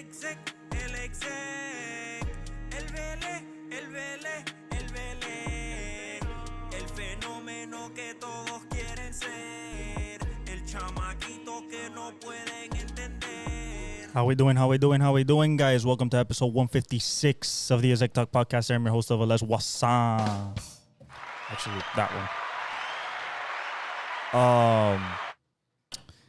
exec, el Vele, el Vele, el fenómeno que todos quieren ser, el chamaquito que no pueden entender. How we doing, guys? Welcome to episode 156 of the Exec Talk Podcast. I'm your host of Les Wassan. Actually, that one.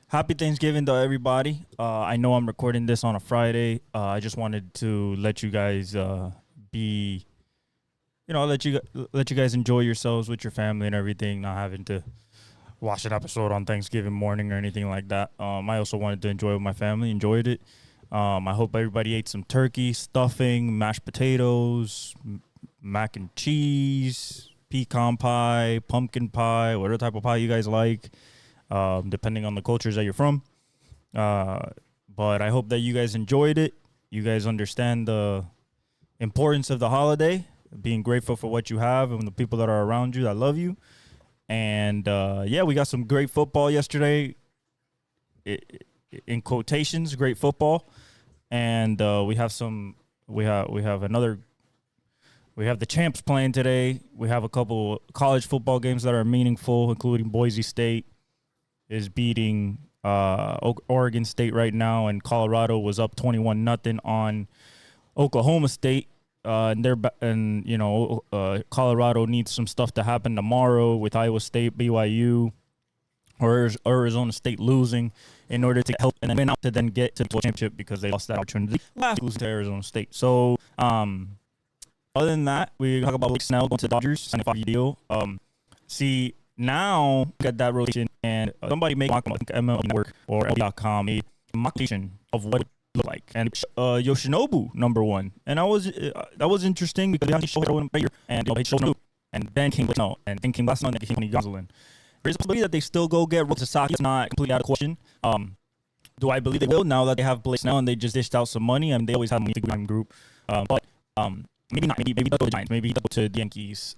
Happy Thanksgiving to everybody. I know I'm recording this on a Friday. I just wanted to let you guys let you guys enjoy yourselves with your family and everything, not having to watch an episode on Thanksgiving morning or anything like that. I also wanted to enjoy it with my family, enjoyed it. I hope everybody ate some turkey, stuffing, mashed potatoes, mac and cheese, pecan pie, pumpkin pie, whatever type of pie you guys like. Depending on the cultures that you're from. But I hope that you guys enjoyed it. You guys understand the importance of the holiday, being grateful for what you have and the people that are around you that love you. And we got some great football yesterday. In quotations, great football. And we have the champs playing today. We have a couple college football games that are meaningful, including Boise State is beating Oregon State right now, and Colorado was up 21-0 on Oklahoma State. Colorado needs some stuff to happen tomorrow with Iowa State, BYU, or Arizona State losing in order to help and then win out to then get to the championship because they lost that opportunity last losing to Arizona State. So, other than that, we talk about Blake Snell going to the Dodgers, signing a 5-year deal. Now we got that rotation, and somebody made MLB Network or MLB.com a mock-ation of what it looked like, and Yoshinobu #1, and that was interesting because they had Shohei in player, and they Yoshinobu, and then came Blake Snell, and then came Blake Snell, and then came Tony Gonsolin. There's a possibility that they still go get Roki Sasaki. It's not completely out of question. Do I believe they will now that they have Blake Snell and they just dished out some money? I mean, they always have money to go in group, but maybe not. Maybe they'll go to the Giants. Maybe they'll go to the Yankees.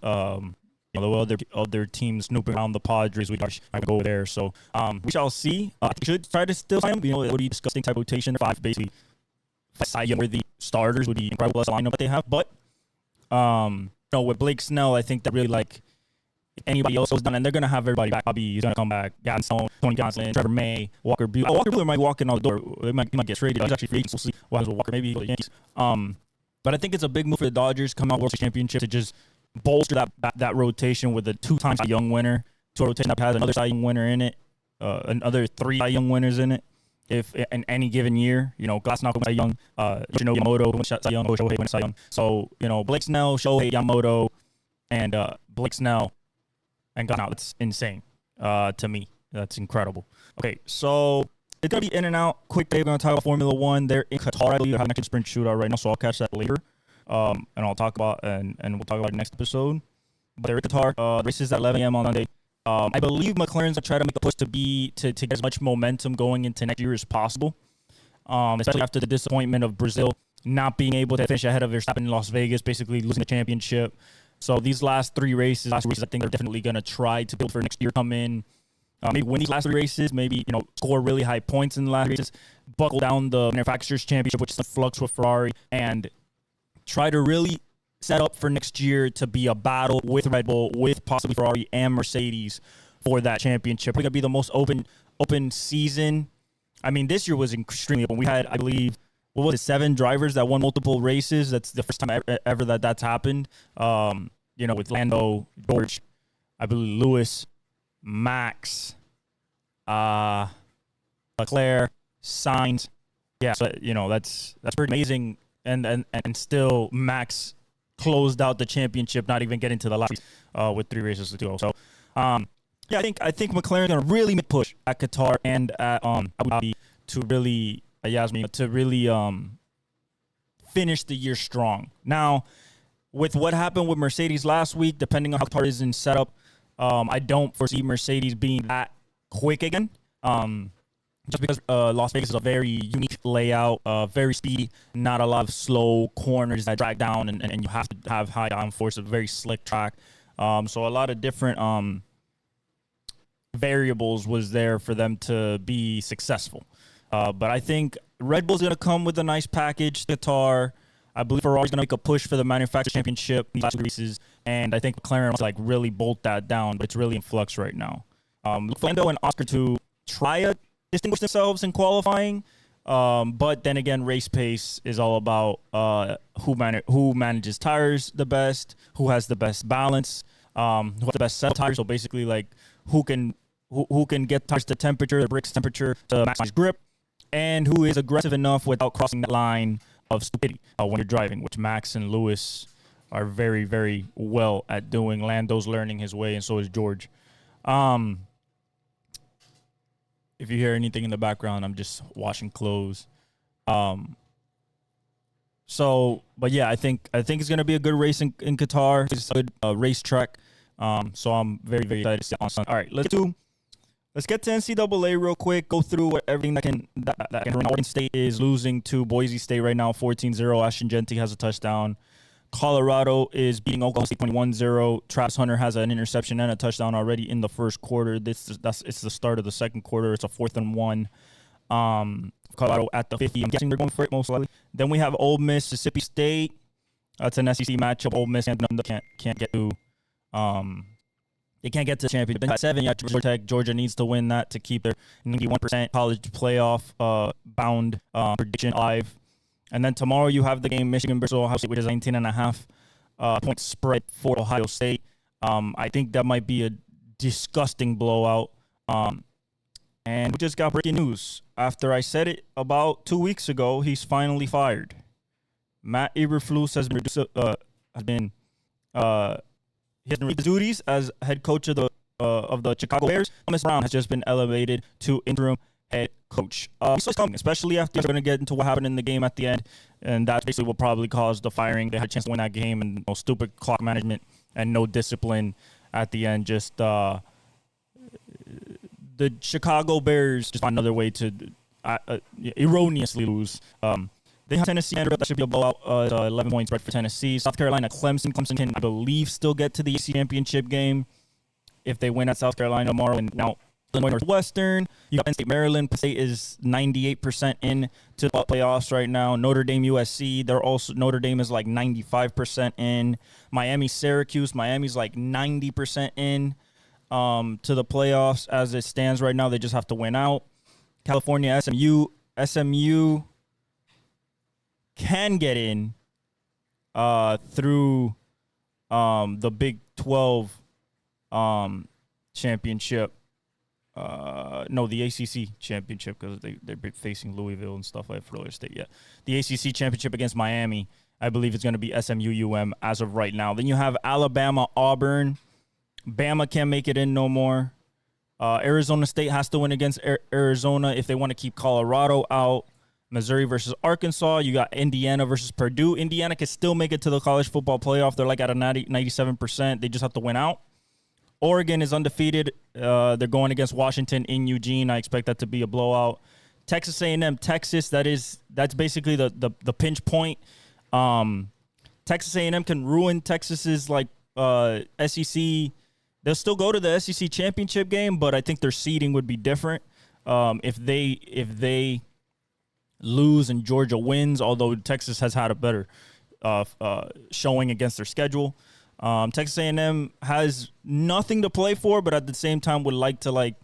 The other teams snooping around the Padres, we might go there. So we shall see. I should try to still sign them. It would be disgusting type rotation. 5 basically worthy starters would be incredible as a lineup that they have. But with Blake Snell, I think that really like anybody else was done, and they're gonna have everybody back. Bobby is gonna come back. Gavin Stone, Tony Gonsolin, Trevor May, Walker Buehler. Walker Buehler might walk in on the door. He might get traded. He's actually free agent. We'll see what happens with Walker. Maybe he'll go to the Yankees. But I think it's a big move for the Dodgers coming out World Series championship to just bolster that rotation with a 2-time Cy Young winner, to a rotation that has another Cy Young winner in it, another 3 Cy Young winners in it. If in any given year, Glasnow wins Cy Young, Yamamoto wins Cy Young, Shohei wins Cy Young. So Blake Snell, Shohei, Yamamoto, and Blake Snell and Glasnow. That's insane to me. That's incredible. Okay, so it's gonna be in and out. Quick day. We're gonna talk about Formula One. They're in Qatar. I believe they're having a sprint shootout right now, so I'll catch that later. And I'll talk about and we'll talk about it next episode. But they're at Qatar. Races at 11 a.m. on Monday. I believe McLaren's gonna try to make a push to get as much momentum going into next year as possible. Especially after the disappointment of Brazil not being able to finish ahead of Verstappen in Las Vegas, basically losing the championship. So these last 3 races, I think they're definitely gonna try to build for next year. Come in, maybe win these last 3 races. Maybe score really high points in the last races. Buckle down the Manufacturers Championship, which is in flux with Ferrari, and try to really set up for next year to be a battle with Red Bull, with possibly Ferrari and Mercedes for that championship. It's going to be the most open season. I mean, this year was extremely open. We had, I believe, 7 drivers that won multiple races. That's the first time ever that's happened. With Lando, George, I believe Lewis, Max, Leclerc, Sainz. Yeah, so that's pretty amazing. And still Max closed out the championship, not even getting to the last with 3 races to go. So I think McLaren's gonna really make a push at Qatar and at Abu Dhabi to really finish the year strong. Now, with what happened with Mercedes last week, depending on how Qatar is in setup, I don't foresee Mercedes being that quick again. Just because Las Vegas is a very unique layout, very speedy, not a lot of slow corners that drag down, and you have to have high downforce, a very slick track. So a lot of different variables was there for them to be successful. But I think Red Bull's going to come with a nice package. Qatar. I believe Ferrari's going to make a push for the manufacturer championship in these last 2 races. And I think McLaren wants to like really bolt that down, but it's really in flux right now. Lando and Oscar to try to distinguish themselves in qualifying. But then again, race pace is all about who manages tires the best, who has the best balance, who has the best set of tires. So basically, like who can get tires to temperature, the brakes temperature to maximize grip, and who is aggressive enough without crossing that line of stupidity when you're driving, which Max and Lewis are very, very well at doing. Lando's learning his way, and so is George. If you hear anything in the background, I'm just washing clothes. But yeah, I think it's gonna be a good race in Qatar. It's a good racetrack. So I'm very, very excited to see it on Sunday. All right, let's get to NCAA real quick. Go through everything that can run. Oregon State is losing to Boise State right now, 14-0. Ashton Genty has a touchdown. Colorado is beating Oklahoma State 21-0. Travis Hunter has an interception and a touchdown already in the first quarter. It's the start of the second quarter. It's a 4th and 1. Colorado at the 50. I'm guessing they're going for it most likely. Then we have Ole Miss, Mississippi State. That's an SEC matchup. Ole Miss can't get to. They can't get to the championship. Then at 7, Georgia Tech. Georgia needs to win that to keep their 91% college playoff bound prediction alive. And then tomorrow you have the game Michigan versus Ohio State, which is 19.5 point spread for Ohio State. I think that might be a disgusting blowout. And we just got breaking news. After I said it about 2 weeks ago, he's finally fired. Matt Eberflus has been he has reduced duties as head coach of the Chicago Bears. Thomas Brown has just been elevated to interim head coach. So it's coming, especially after we're going to get into what happened in the game at the end, and that's basically what probably caused the firing. They had a chance to win that game, and stupid clock management and no discipline at the end. Just the Chicago Bears just find another way to erroneously lose. They have Tennessee, and that should be a blowout. 11 points right for Tennessee. South Carolina, Clemson. Clemson can, I believe, still get to the ACC championship game if they win at South Carolina tomorrow. And now Illinois Northwestern. You got Penn State, Maryland. Penn State is 98% in to the playoffs right now. Notre Dame, USC. Notre Dame is like 95% in. Miami, Syracuse. Miami's like 90% in to the playoffs as it stands right now. They just have to win out. California, SMU can get in through the Big 12 championship. No, the ACC championship, because they're facing Louisville and stuff like Florida State. Yeah, the ACC championship against Miami, I believe it's going to be SMU-UM as of right now. Then you have Alabama, Auburn. Bama can't make it in no more. Arizona State has to win against Arizona if they want to keep Colorado out. Missouri versus Arkansas. You got Indiana versus Purdue. Indiana can still make it to the college football playoff. They're like at a 97%. They just have to win out. Oregon is undefeated. They're going against Washington in Eugene. I expect that to be a blowout. Texas A&M, Texas. That's basically the pinch point. Texas A&M can ruin Texas's like SEC. They'll still go to the SEC championship game, but I think their seeding would be different if they lose and Georgia wins. Although Texas has had a better showing against their schedule. Texas A&M has nothing to play for, but at the same time would like to like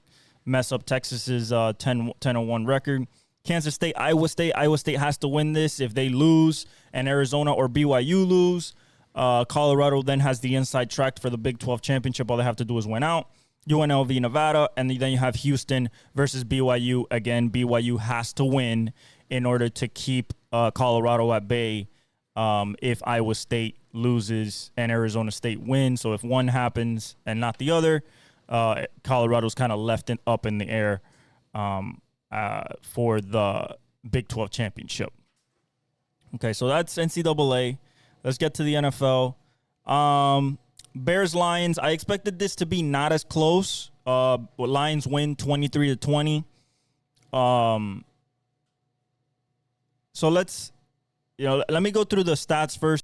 mess up Texas's 10-1 record. Kansas State, Iowa State. Iowa State has to win this. If they lose and Arizona or BYU lose, Colorado then has the inside track for the Big 12 championship. All they have to do is win out. UNLV, Nevada, and then you have Houston versus BYU. Again, BYU has to win in order to keep Colorado at bay if Iowa State loses and Arizona State wins. So if one happens and not the other, Colorado's kind of left up in the air for the Big 12 championship. Okay, so that's NCAA. Let's get to the NFL. Bears Lions. I expected this to be not as close. Lions win 23-20. So let me go through the stats first.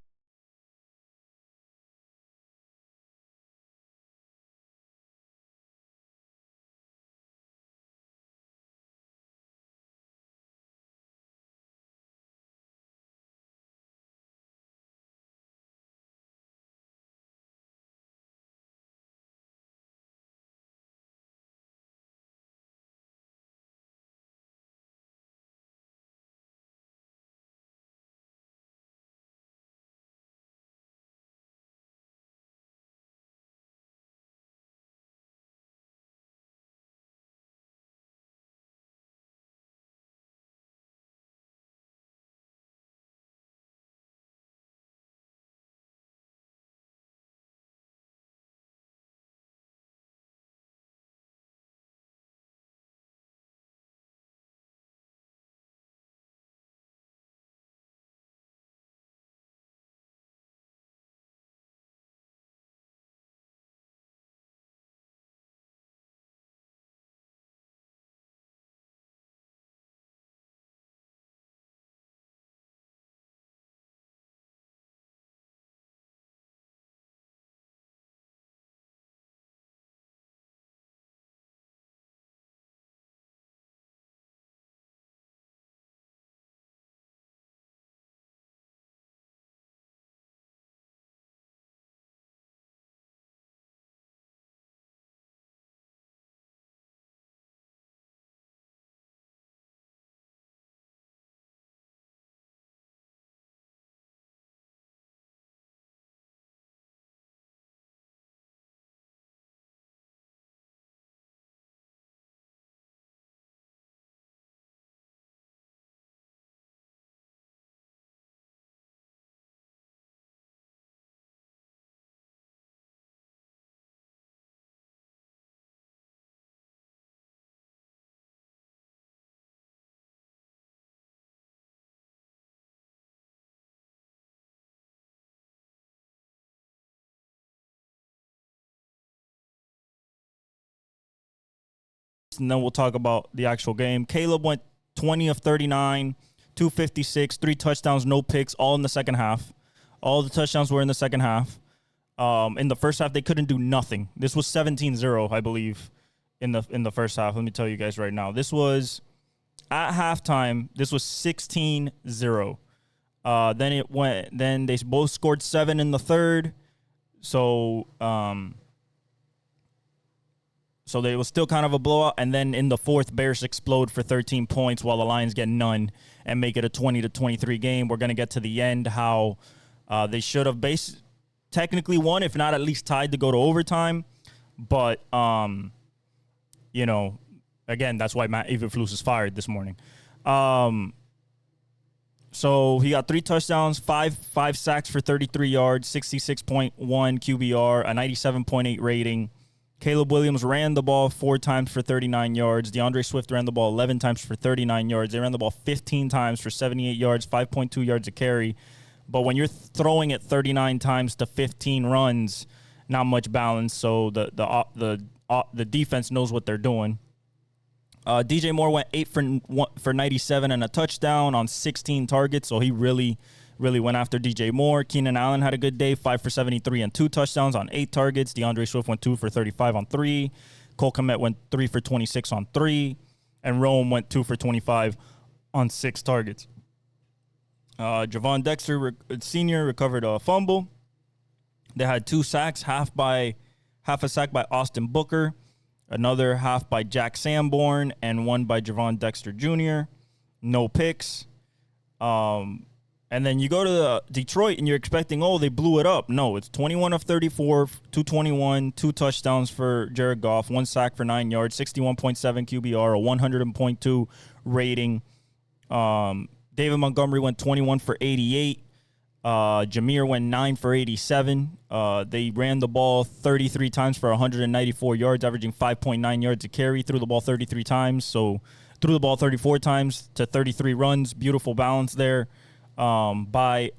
and then we'll talk about the actual game. Caleb went 20 of 39, 256, 3 touchdowns, no picks, all in the second half. All the touchdowns were in the second half. In the first half, they couldn't do nothing. This was 17-0, I believe, in the first half. Let me tell you guys right now. This was, at halftime, this was 16-0. Then they both scored 7 in the third. So it was still kind of a blowout. And then in the fourth, Bears explode for 13 points while the Lions get none and make it a 20-23 game. We're going to get to the end how they should have technically won, if not at least tied to go to overtime. But, again, that's why Matt Eberflus is fired this morning. So he got 3 touchdowns, five sacks for 33 yards, 66.1 QBR, a 97.8 rating. Caleb Williams ran the ball 4 times for 39 yards. DeAndre Swift ran the ball 11 times for 39 yards. They ran the ball 15 times for 78 yards, 5.2 yards a carry. But when you're throwing it 39 times to 15 runs, not much balance. So the defense knows what they're doing. DJ Moore went 8 for 97 and a touchdown on 16 targets. So he really went after DJ Moore. Keenan Allen had a good day, 5 for 73 and 2 touchdowns on 8 targets. DeAndre Swift went 2 for 35 on 3. Cole Kmet went 3 for 26 on 3. And Rome went 2 for 25 on 6 targets. Javon Dexter, Sr., recovered a fumble. They had 2 sacks, half a sack by Austin Booker, another half by Jack Sanborn, and 1 by Javon Dexter Jr. No picks. And then you go to Detroit and you're expecting, they blew it up. No, it's 21 of 34, 221, 2 touchdowns for Jared Goff, 1 sack for 9 yards, 61.7 QBR, a 100.2 rating. David Montgomery went 21 for 88. Jameer went 9 for 87. They ran the ball 33 times for 194 yards, averaging 5.9 yards a carry. Threw the ball 33 times, so threw the ball 34 times to 33 runs. Beautiful balance there by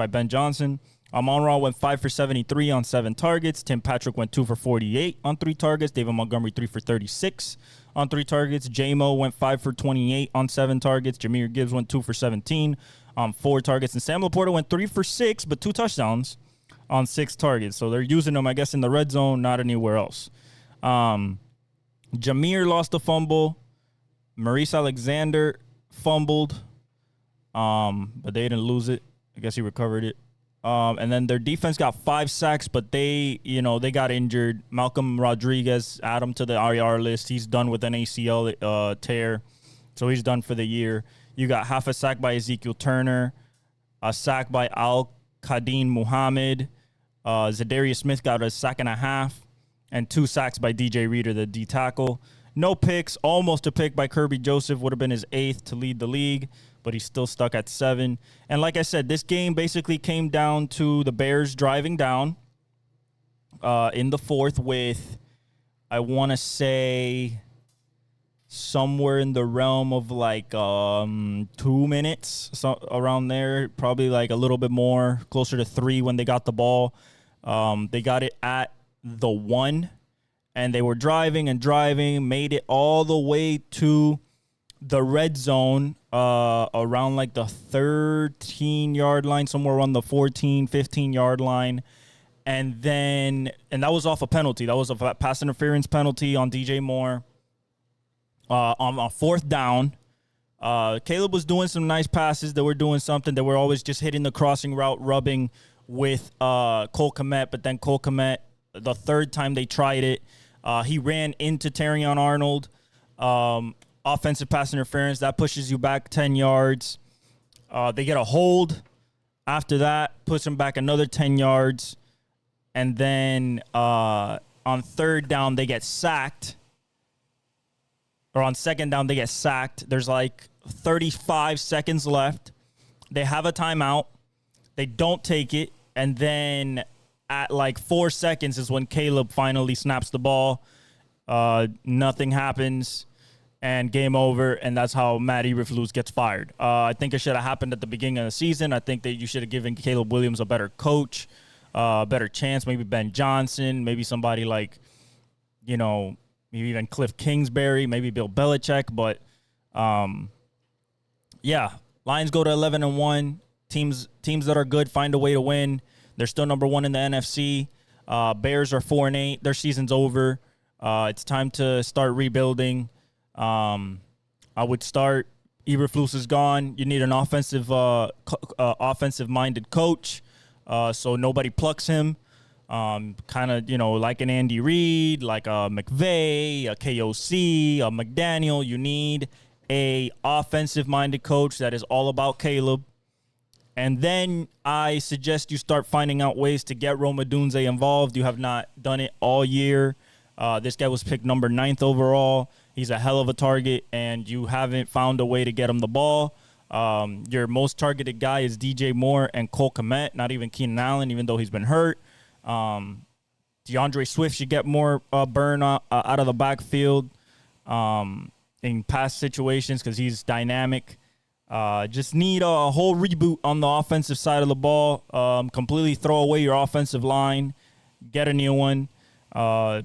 Ben Johnson. Amon-Ra went 5 for 73 on 7 targets. Tim Patrick went 2 for 48 on 3 targets. David Montgomery 3 for 36 on 3 targets. J-Mo went 5 for 28 on 7 targets. Jahmyr Gibbs went 2 for 17 on 4 targets. And Sam Laporta went 3 for 6, but 2 touchdowns on 6 targets. So they're using them, I guess, in the red zone, not anywhere else. Jahmyr lost a fumble. Maurice Alexander fumbled, but they didn't lose it. I guess he recovered it. And then their defense got 5 sacks, but they got injured. Malcolm Rodriguez, add him to the IR list. He's done with an ACL tear, so he's done for the year. You got half a sack by Ezekiel Turner, a sack by Al-Qadin Muhammad. Zadarius Smith got a sack and a half, and 2 sacks by DJ Reader, the D tackle. No picks, almost a pick by Kirby Joseph, would have been his 8th to lead the league, but he's still stuck at 7. And like I said, this game basically came down to the Bears driving down in the 4th with, I want to say, somewhere in the realm of like 2 minutes, so around there, probably like a little bit more, closer to 3 when they got the ball. They got it at the 1, and they were driving, made it all the way to the red zone around like the 13-yard line, somewhere around the 14, 15-yard line. And that was off a penalty. That was a pass interference penalty on DJ Moore. On a 4th down, Caleb was doing some nice passes. They were doing something. They were always just hitting the crossing route, rubbing with Cole Kmet. But then Cole Kmet, the 3rd time they tried it, he ran into Terrion Arnold. Offensive pass interference, that pushes you back 10 yards. They get a hold. After that, puts them back another 10 yards. And then on 3rd down, they get sacked. Or on 2nd down, they get sacked. There's like 35 seconds left. They have a timeout. They don't take it. And then at like 4 seconds is when Caleb finally snaps the ball. Nothing happens. And game over, and that's how Matt Eberflus gets fired. I think it should have happened at the beginning of the season. I think that you should have given Caleb Williams a better coach, a better chance. Maybe Ben Johnson, maybe somebody like, maybe even Cliff Kingsbury, maybe Bill Belichick. But, yeah, Lions go to 11-1. Teams that are good find a way to win. They're still number one in the NFC. Bears are 4-8. Their season's over. It's time to start rebuilding. I would start. Eberflus is gone. You need an offensive-minded coach, so nobody plucks him. Kind of, like an Andy Reid, like a McVay, a KOC, a McDaniel. You need a offensive-minded coach that is all about Caleb. And then I suggest you start finding out ways to get Rome Odunze involved. You have not done it all year. This guy was picked number 9th overall. He's a hell of a target, and you haven't found a way to get him the ball. Your most targeted guy is DJ Moore and Cole Kmet, not even Keenan Allen, even though he's been hurt. DeAndre Swift should get more burn out of the backfield in past situations because he's dynamic. Just need a whole reboot on the offensive side of the ball. Completely throw away your offensive line. Get a new one.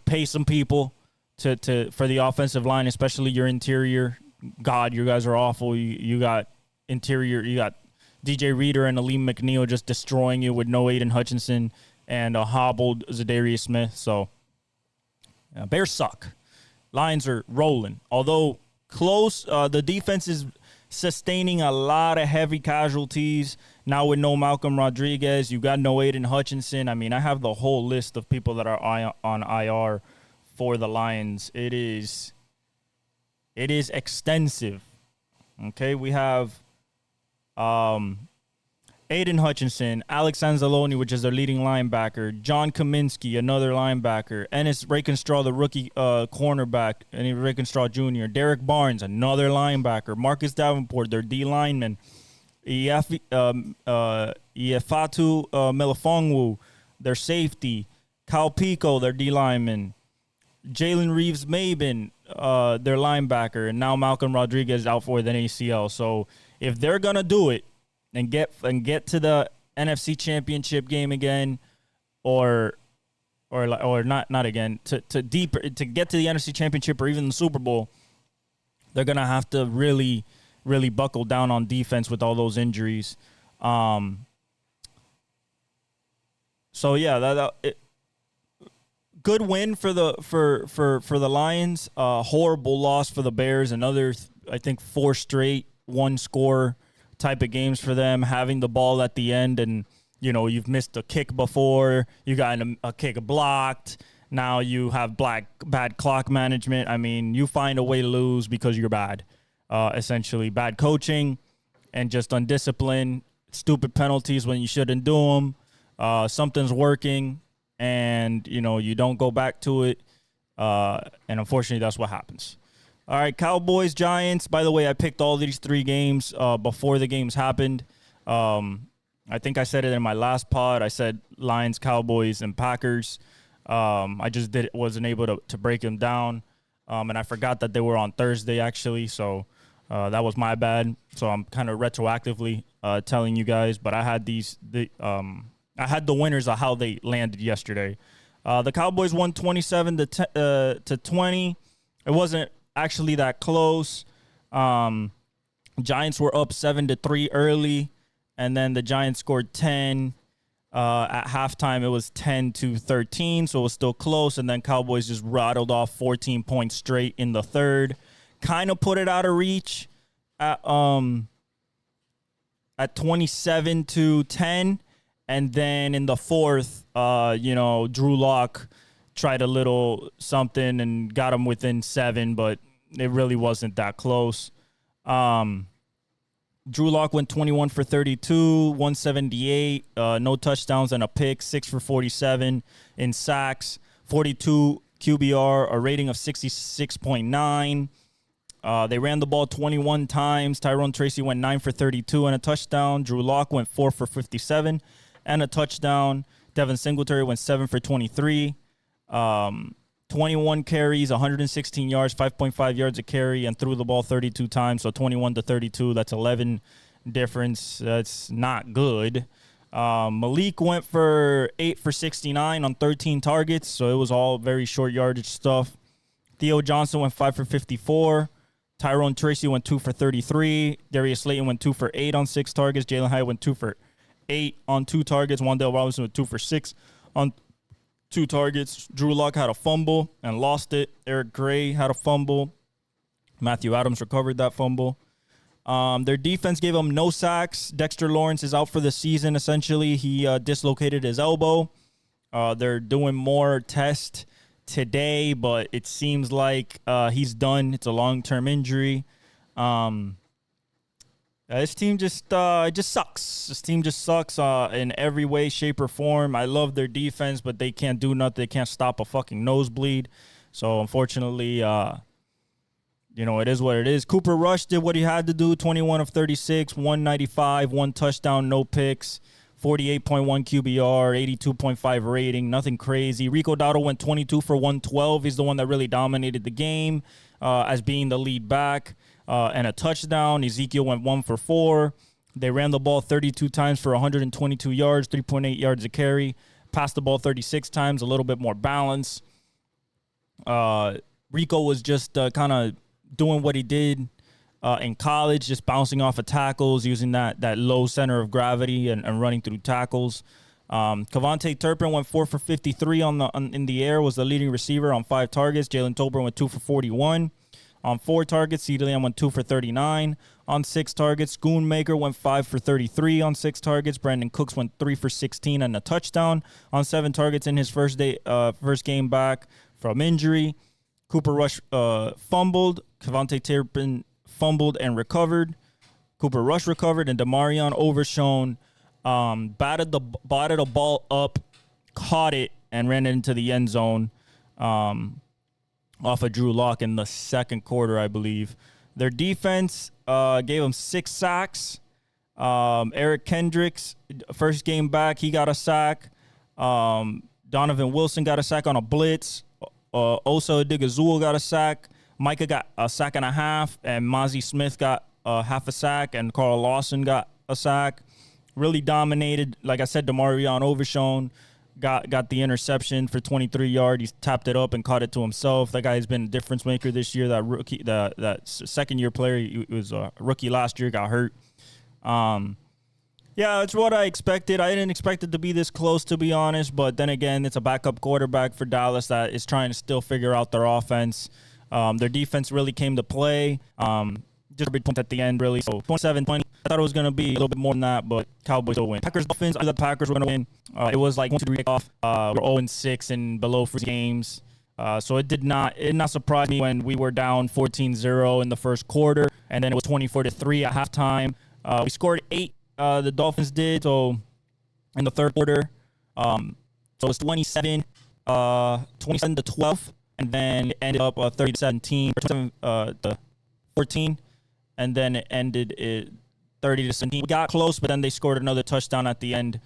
Pay some people for the offensive line, especially your interior. God, you guys are awful. You got interior. You got DJ Reader and Aleem McNeil just destroying you with no Aiden Hutchinson and a hobbled Zadarius Smith. So, Bears suck. Lions are rolling. Although close, the defense is sustaining a lot of heavy casualties. Now with no Malcolm Rodriguez, you got no Aiden Hutchinson. I mean, I have the whole list of people that are on IR for the Lions. It is extensive. Okay, we have Aiden Hutchinson, Alex Anzalone, which is their leading linebacker, John Kaminsky, another linebacker, Ennis Rakenstraw, the rookie cornerback, Ennis Rakenstraw Jr., Derek Barnes, another linebacker, Marcus Davenport, their D lineman, Iafatu Melifongwu, their safety, Kyle Pico, their D lineman, Jalen Reeves-Maben, their linebacker, and now Malcolm Rodriguez out for an ACL. So if they're gonna do it and get to the NFC Championship game again, or not again, to get to the NFC Championship or even the Super Bowl, they're gonna have to really, really buckle down on defense with all those injuries. So yeah, good win for the Lions. Horrible loss for the Bears. Another, I think, 4 straight 1-score type of games for them, having the ball at the end, and you've missed a kick before, you got a kick blocked, now you have bad clock management. I mean, you find a way to lose because you're bad. Essentially bad coaching and just undisciplined, stupid penalties when you shouldn't do them. Something's working and you don't go back to it, and unfortunately that's what happens. All right, Cowboys, Giants. By the way, I picked all these 3 games before the games happened. I think I said it in my last pod. I said Lions, Cowboys, and Packers. I just wasn't able to break them down, and I forgot that they were on Thursday, actually. So that was my bad. So I'm kind of retroactively telling you guys. But I had I had the winners of how they landed yesterday. The Cowboys won 27 to 20. It wasn't actually that close. Giants were up 7-3 early, and then the Giants scored 10 at halftime. It was 10-13, so it was still close, and then Cowboys just rattled off 14 points straight in the third. Kind of put it out of reach at 27-10, and then in the fourth, Drew Lock tried a little something and got him within 7, but it really wasn't that close. Drew Lock went 21 for 32, 178, no touchdowns and a pick, 6 for 47 in sacks, 42 QBR, a rating of 66.9. They ran the ball 21 times. Tyrone Tracy went 9 for 32 and a touchdown. Drew Lock went 4 for 57 and a touchdown. Devin Singletary went 7 for 23. 21 carries, 116 yards, 5.5 yards a carry, and threw the ball 32 times. So 21 to 32, that's 11 difference. That's not good. Malik went for 8 for 69 on 13 targets, so it was all very short yardage stuff. Theo Johnson went 5 for 54. Tyrone Tracy went 2 for 33. Darius Slayton went 2 for 8 on 6 targets. Jalen Hyatt went 2 for 8 on 2 targets. Wan'Dale Robinson went 2 for 6 on 2 targets. Drew Lock had a fumble and lost it. Eric Gray had a fumble. Matthew Adams recovered that fumble. Their defense gave them no sacks. Dexter Lawrence is out for the season, essentially. He dislocated his elbow. They're doing more tests today, but it seems like he's done. It's a long-term injury. This team just sucks. This team just sucks in every way, shape, or form. I love their defense, but they can't do nothing. They can't stop a fucking nosebleed. So, unfortunately, it is what it is. Cooper Rush did what he had to do, 21 of 36, 195, 1 touchdown, no picks, 48.1 QBR, 82.5 rating, nothing crazy. Rico Dowdle went 22 for 112. He's the one that really dominated the game as being the lead back and a touchdown. Ezekiel went 1 for 4. They ran the ball 32 times for 122 yards, 3.8 yards a carry. Passed the ball 36 times, a little bit more balance. Rico was just kind of doing what he did in college, just bouncing off of tackles, using that low center of gravity and running through tackles. Kavontae Turpin went 4 for 53 in the air, was the leading receiver on 5 targets. Jalen Tolbert went 2 for 41 on 4 targets. CeeDee Lamb went 2 for 39 on 6 targets. Schoonmaker went 5 for 33 on 6 targets. Brandon Cooks went 3 for 16 and a touchdown on 7 targets in his first game back from injury. Cooper Rush fumbled. Kavontae Turpin fumbled and recovered. Cooper Rush recovered, and Demarion Overshown batted a ball up, caught it, and ran it into the end zone off of Drew Lock in the second quarter, I believe. Their defense gave them 6 sacks. Eric Kendricks, first game back, he got a sack. Donovan Wilson got a sack on a blitz. Osa Odigizua got a sack. Micah got a sack and a half, and Mozzie Smith got half a sack, and Carl Lawson got a sack. Really dominated. Like I said, Demarion Overshown got the interception for 23 yards. He tapped it up and caught it to himself. That guy has been a difference maker this year. That rookie, that second-year player, he was a rookie last year, got hurt. Yeah, it's what I expected. I didn't expect it to be this close, to be honest. But then again, it's a backup quarterback for Dallas that is trying to still figure out their offense. Their defense really came to play. Just a big point at the end, really. So 27-20. I thought it was going to be a little bit more than that, but Cowboys will win. Packers Dolphins, I thought the Packers were going to win. It was like 1-2-3 off. We're 0-6 in below freeze games. So it did not surprise me when we were down 14-0 in the first quarter, and then it was 24-3 at halftime. We scored 8. The Dolphins did, so in the third quarter. So it was 27-12, and then it ended up 30-17, 14, and then it ended 30-17. We got close, but then they scored another touchdown at the end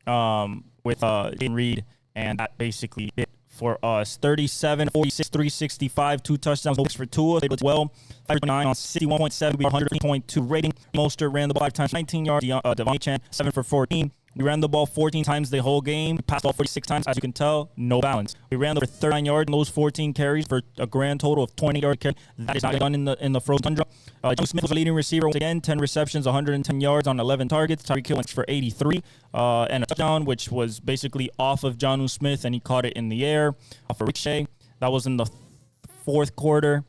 with Jaden Reed, and that basically it for us. 37, 46, 365, 2 touchdowns, 6 for Tua. They did well. 5-9 on 61.7, 100.2 rating. Mostert ran the ball 5 times, 19 yards. Devon Chan, 7 for 14. We ran the ball 14 times the whole game. We passed the ball 46 times. As you can tell, no balance. We ran for 39 yards in those 14 carries for a grand total of 20 yards carry. That is not done in the frozen tundra. Joe Smith was the leading receiver once again. 10 receptions, 110 yards on 11 targets. Tyreek Hill went for 83 and a touchdown, which was basically off of Jonnu Smith, and he caught it in the air off of Ricochet. That was in the fourth quarter.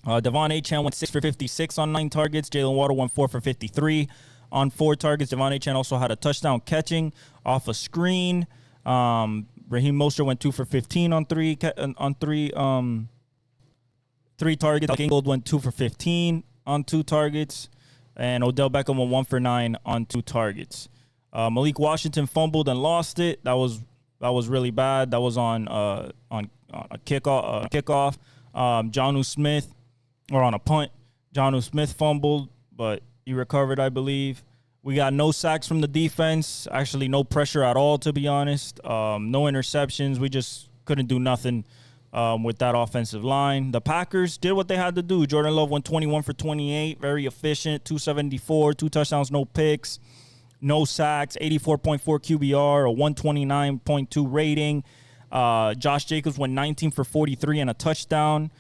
Devon Achane went 6 for 56 on 9 targets. Jalen Waddle went 4 for 53 on 4 targets. Devon Achane also had a touchdown catching off a screen. Raheem Mostert went 2 for 15 on 3 targets. Gingold went 2 for 15 on 2 targets. And Odell Beckham went 1 for 9 on 2 targets. Malik Washington fumbled and lost it. That was really bad. That was on a kickoff. Jonnu Smith, or on a punt. Jonnu Smith fumbled, but he recovered, I believe. We got no sacks from the defense. Actually, no pressure at all, to be honest. No interceptions. We just couldn't do nothing with that offensive line. The Packers did what they had to do. Jordan Love went 21 for 28. Very efficient. 274, 2 touchdowns, no picks. no sacks, 84.4 QBR, a 129.2 rating. Josh Jacobs went 19 for 43 and a touchdown.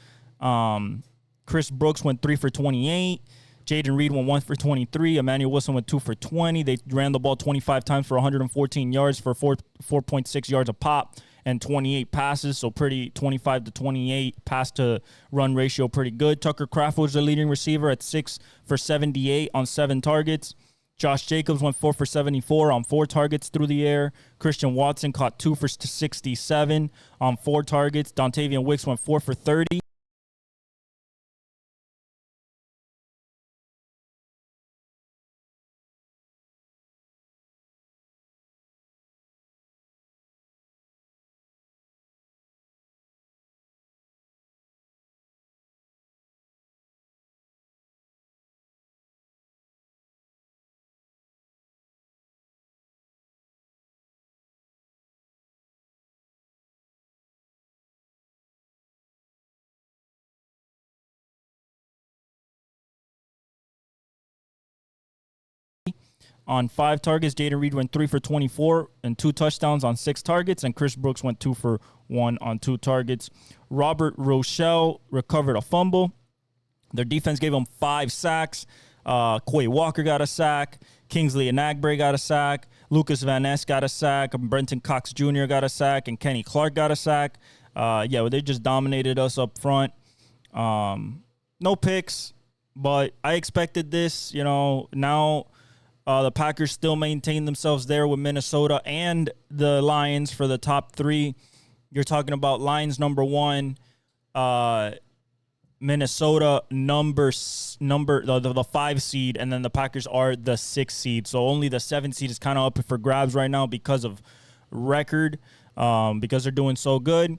Chris Brooks went 3 for 28. Jaden Reed went 1 for 23. Emmanuel Wilson went 2 for 20. They ran the ball 25 times for 114 yards for 4.6 yards a pop and 28 passes. So pretty 25 to 28 pass to run ratio, pretty good. Tucker Kraft was the leading receiver at 6 for 78 on 7 targets. Josh Jacobs went 4 for 74 on 4 targets through the air. Christian Watson caught 2 for 67 on 4 targets. Dontavian Wicks went 4 for 30. On 5 targets, Jaden Reed went 3 for 24 and 2 touchdowns on 6 targets, and Chris Brooks went 2 for 1 on 2 targets. Robert Rochelle recovered a fumble. Their defense gave him 5 sacks. Quay Walker got a sack. Kingsley Enagbare got a sack. Lucas Van Ness got a sack. Brenton Cox Jr. got a sack, and Kenny Clark got a sack. They just dominated us up front. No picks, but I expected this. Now the Packers still maintain themselves there with Minnesota and the Lions for the top 3. You're talking about Lions number 1, Minnesota the 5 seed, and then the Packers are the 6 seed. So only the 7 seed is kind of up for grabs right now because of record, because they're doing so good.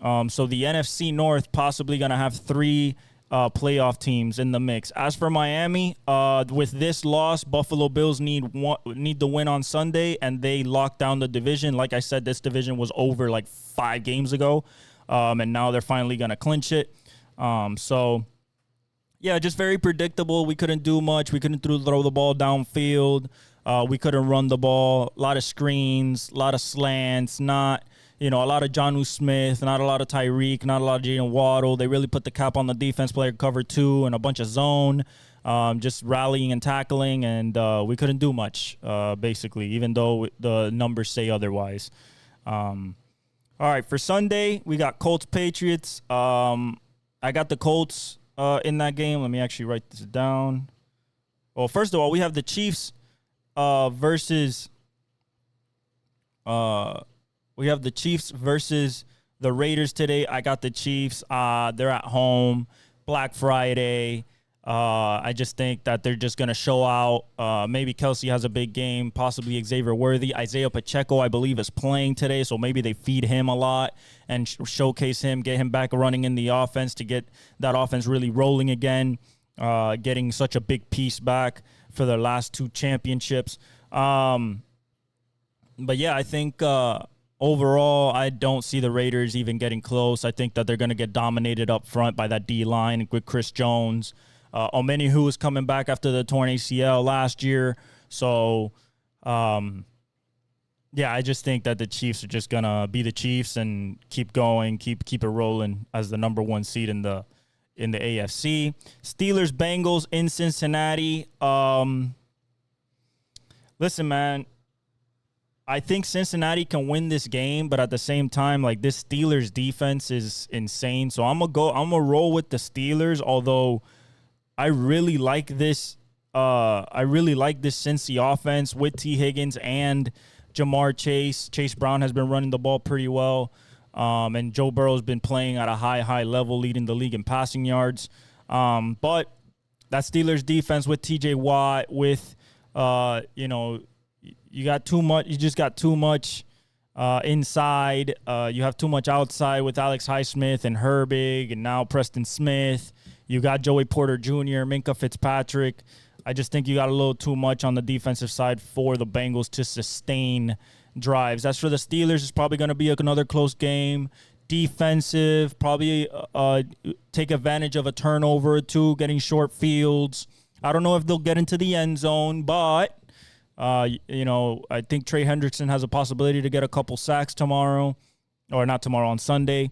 So the NFC North possibly going to have 3 playoff teams in the mix. As for Miami, with this loss, Buffalo Bills need the win on Sunday, and they lock down the division. Like I said, this division was over like 5 games ago, and now they're finally going to clinch it. Just very predictable. We couldn't do much. We couldn't throw the ball downfield. We couldn't run the ball. A lot of screens, a lot of slants, a lot of Jonnu Smith, not a lot of Tyreek, not a lot of Jalen Waddle. They really put the cap on the defense player, cover 2, and a bunch of zone, just rallying and tackling, and we couldn't do much, basically, even though the numbers say otherwise. All right, for Sunday, we got Colts-Patriots. I got the Colts in that game. Let me actually write this down. Well, first of all, we have the Chiefs versus the Raiders today. I got the Chiefs. They're at home. Black Friday. I just think that they're just going to show out. Maybe Kelsey has a big game, possibly Xavier Worthy. Isaiah Pacheco, I believe, is playing today, so maybe they feed him a lot and showcase him, get him back running in the offense to get that offense really rolling again, getting such a big piece back for their last 2 championships. I think overall, I don't see the Raiders even getting close. I think that they're going to get dominated up front by that D-line with Chris Jones. Omenihu is coming back after the torn ACL last year. So, I just think that the Chiefs are just going to be the Chiefs and keep going, keep it rolling as the number 1 seed in the AFC. Steelers-Bengals in Cincinnati. Listen, man. I think Cincinnati can win this game, but at the same time, like, this Steelers defense is insane. So I'm gonna roll with the Steelers, although I really like this Cincy offense with T. Higgins and Jamar Chase. Chase Brown has been running the ball pretty well. And Joe Burrow's been playing at a high level, leading the league in passing yards. But that Steelers defense with TJ Watt, with you got too much. You just got too much inside. You have too much outside with Alex Highsmith and Herbig, and now Preston Smith. You got Joey Porter Jr., Minka Fitzpatrick. I just think you got a little too much on the defensive side for the Bengals to sustain drives. As for the Steelers, it's probably going to be another close game. Defensive, probably take advantage of a turnover or 2, getting short fields. I don't know if they'll get into the end zone, but I think Trey Hendrickson has a possibility to get a couple sacks tomorrow, or not tomorrow, on Sunday.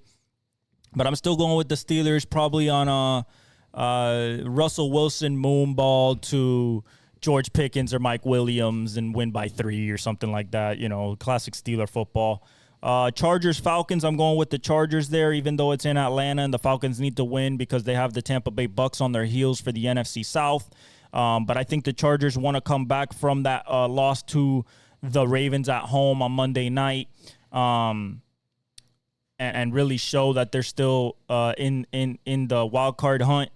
But I'm still going with the Steelers, probably on a Russell Wilson moonball to George Pickens or Mike Williams and win by 3 or something like that. Classic Steeler football. Chargers, Falcons, I'm going with the Chargers there, even though it's in Atlanta and the Falcons need to win because they have the Tampa Bay Bucks on their heels for the NFC South. But I think the Chargers want to come back from that loss to the Ravens at home on Monday night and really show that they're still in the wild card hunt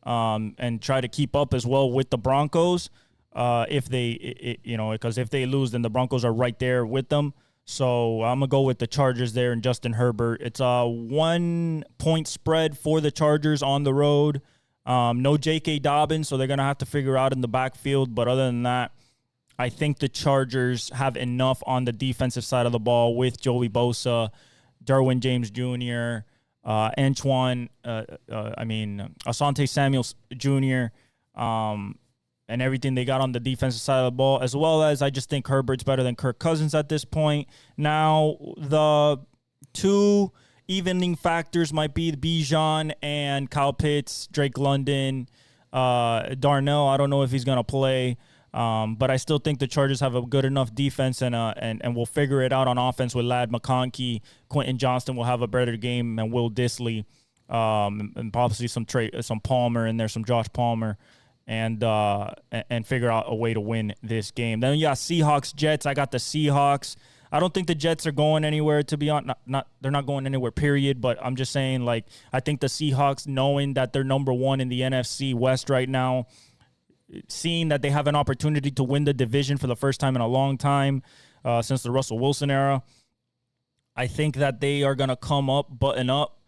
and try to keep up as well with the Broncos. Because if they lose, then the Broncos are right there with them. So I'm going to go with the Chargers there and Justin Herbert. It's a 1 point spread for the Chargers on the road. No J.K. Dobbins, so they're going to have to figure out in the backfield. But other than that, I think the Chargers have enough on the defensive side of the ball with Joey Bosa, Derwin James Jr., Asante Samuel Jr., and everything they got on the defensive side of the ball, as well as I just think Herbert's better than Kirk Cousins at this point. Now, the two evening factors might be Bijan and Kyle Pitts, Drake London, Darnell. I don't know if he's going to play, but I still think the Chargers have a good enough defense and will figure it out on offense with Ladd McConkey. Quentin Johnston will have a better game, and Will Dissly, and possibly some Palmer in there, some Josh Palmer. And figure out a way to win this game. Then you got Seahawks, Jets. I got the Seahawks. I don't think the Jets are going anywhere, to be honest. They're not going anywhere, period. But I'm just saying, I think the Seahawks, knowing that they're number one in the NFC West right now, seeing that they have an opportunity to win the division for the first time in a long time since the Russell Wilson era, I think that they are going to come up, button up,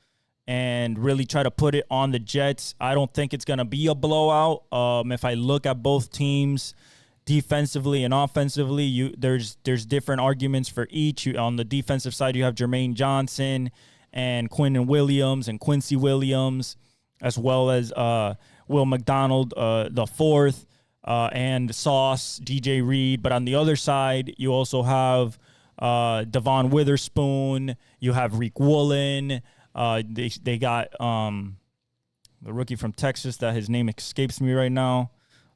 and really try to put it on the Jets. I don't think it's going to be a blowout. If I look at both teams defensively and offensively, there's different arguments for each. On the defensive side, you have Jermaine Johnson and Quinnen Williams and Quincy Williams, as well as Will McDonald the fourth, and Sauce, DJ Reed. But on the other side, you also have Devon Witherspoon. You have Reek Woolen. They got the rookie from Texas that his name escapes me right now.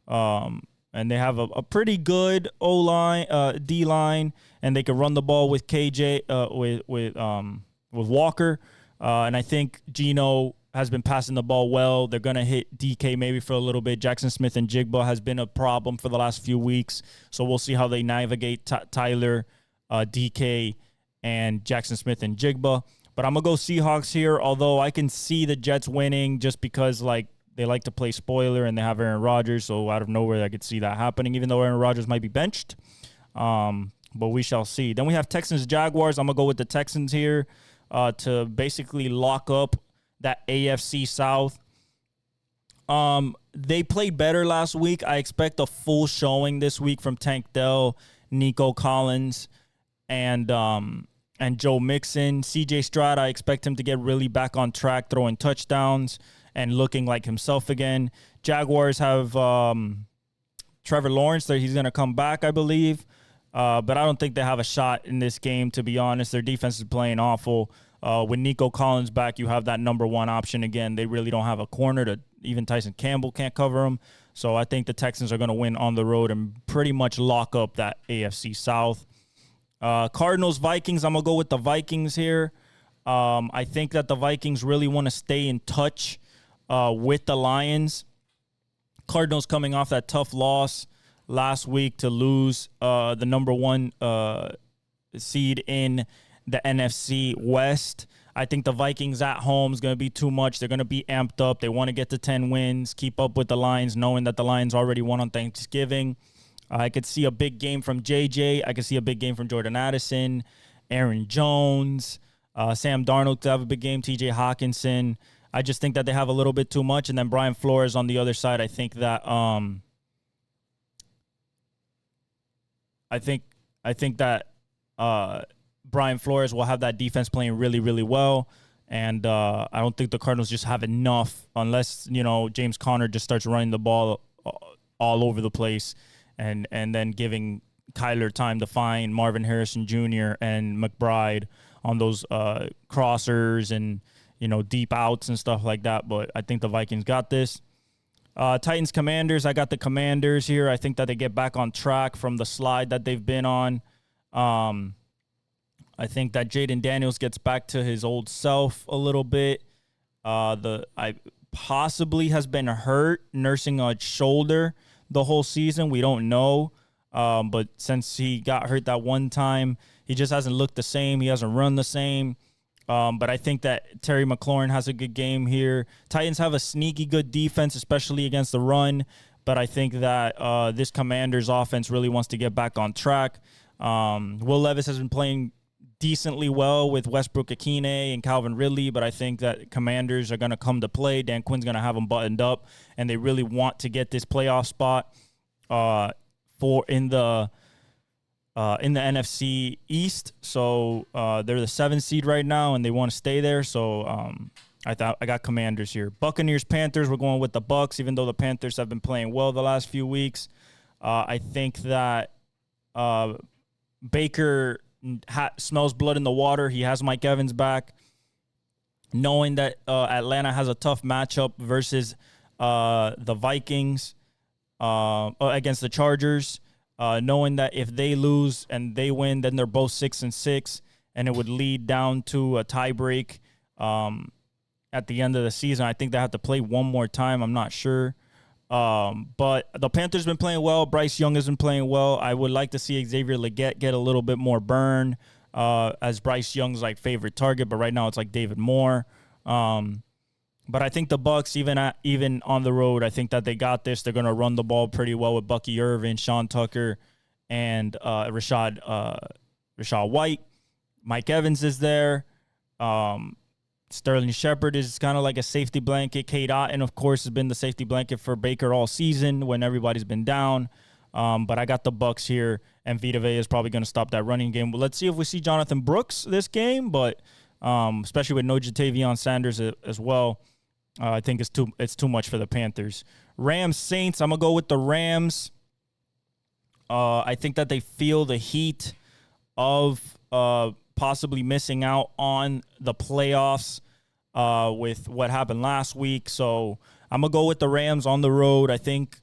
And they have a pretty good O-line, D-line, and they can run the ball with KJ, with Walker. And I think Geno has been passing the ball well. They're going to hit DK maybe for a little bit. Jackson Smith and Jigba has been a problem for the last few weeks. So we'll see how they navigate Tyler, DK, and Jackson Smith and Jigba. But I'm going to go Seahawks here, although I can see the Jets winning just because, they like to play spoiler and they have Aaron Rodgers. So out of nowhere, I could see that happening, even though Aaron Rodgers might be benched. But we shall see. Then we have Texans-Jaguars. I'm going to go with the Texans here to basically lock up that AFC South. They played better last week. I expect a full showing this week from Tank Dell, Nico Collins, and Joe Mixon. CJ Stroud, I expect him to get really back on track, throwing touchdowns and looking like himself again. Jaguars have Trevor Lawrence. He's going to come back, I believe. But I don't think they have a shot in this game, to be honest. Their defense is playing awful. With Nico Collins back, you have that number one option again. They really don't have a corner. Even Tyson Campbell can't cover him. So I think the Texans are going to win on the road and pretty much lock up that AFC South. Cardinals, Vikings. I'm going to go with the Vikings here. I think that the Vikings really want to stay in touch with the Lions. Cardinals coming off that tough loss last week to lose the number one seed in the NFC West. I think the Vikings at home is going to be too much. They're going to be amped up. They want to get to 10 wins, keep up with the Lions, knowing that the Lions already won on Thanksgiving. I could see a big game from JJ. I could see a big game from Jordan Addison, Aaron Jones, Sam Darnold to have a big game, TJ Hawkinson. I just think that they have a little bit too much. And then Brian Flores on the other side, I think that Brian Flores will have that defense playing really, really well. And I don't think the Cardinals just have enough unless, James Conner just starts running the ball all over the place and then giving Kyler time to find Marvin Harrison Jr. and McBride on those crossers and, deep outs and stuff like that. But I think the Vikings got this. Titans Commanders, I got the Commanders here. I think that they get back on track from the slide that they've been on. I think that Jaden Daniels gets back to his old self a little bit. I possibly has been hurt, nursing a shoulder the whole season. We don't know. But since he got hurt that one time, he just hasn't looked the same. He hasn't run the same. But I think that Terry McLaurin has a good game here. Titans have a sneaky good defense, especially against the run. But I think that this Commanders offense really wants to get back on track. Will Levis has been playing decently well with Westbrook Akine and Calvin Ridley, but I think that Commanders are going to come to play. Dan Quinn's going to have them buttoned up, and they really want to get this playoff spot in the NFC East. So they're the 7th seed right now, and they want to stay there. So I got Commanders here. Buccaneers Panthers. We're going with the Bucs, even though the Panthers have been playing well the last few weeks. I think that Baker smells blood in the water. He has Mike Evans back. Knowing that Atlanta has a tough matchup versus the Vikings against the Chargers, knowing that if they lose and they win, then they're both 6-6, and it would lead down to a tie break at the end of the season. I think they have to play one more time. I'm not sure. But the Panthers been playing well. Bryce Young has been playing well. I would like to see Xavier Legette get a little bit more burn as Bryce Young's favorite target. But right now it's David Moore. But I think the Bucs, even on the road, I think that they got this. They're going to run the ball pretty well with Bucky Irvin, Sean Tucker, and Rashad White. Mike Evans is there. Sterling Shepard is kind of like a safety blanket. Cade Otton, of course, has been the safety blanket for Baker all season when everybody's been down. But I got the Bucs here, and Vita Vea is probably going to stop that running game. But let's see if we see Jonathan Brooks this game, but especially with no Jatavion Sanders as well. I think it's too much for the Panthers. Rams Saints, I'm going to go with the Rams. I think that they feel the heat of possibly missing out on the playoffs with what happened last week. So I'm going to go with the Rams on the road. I think,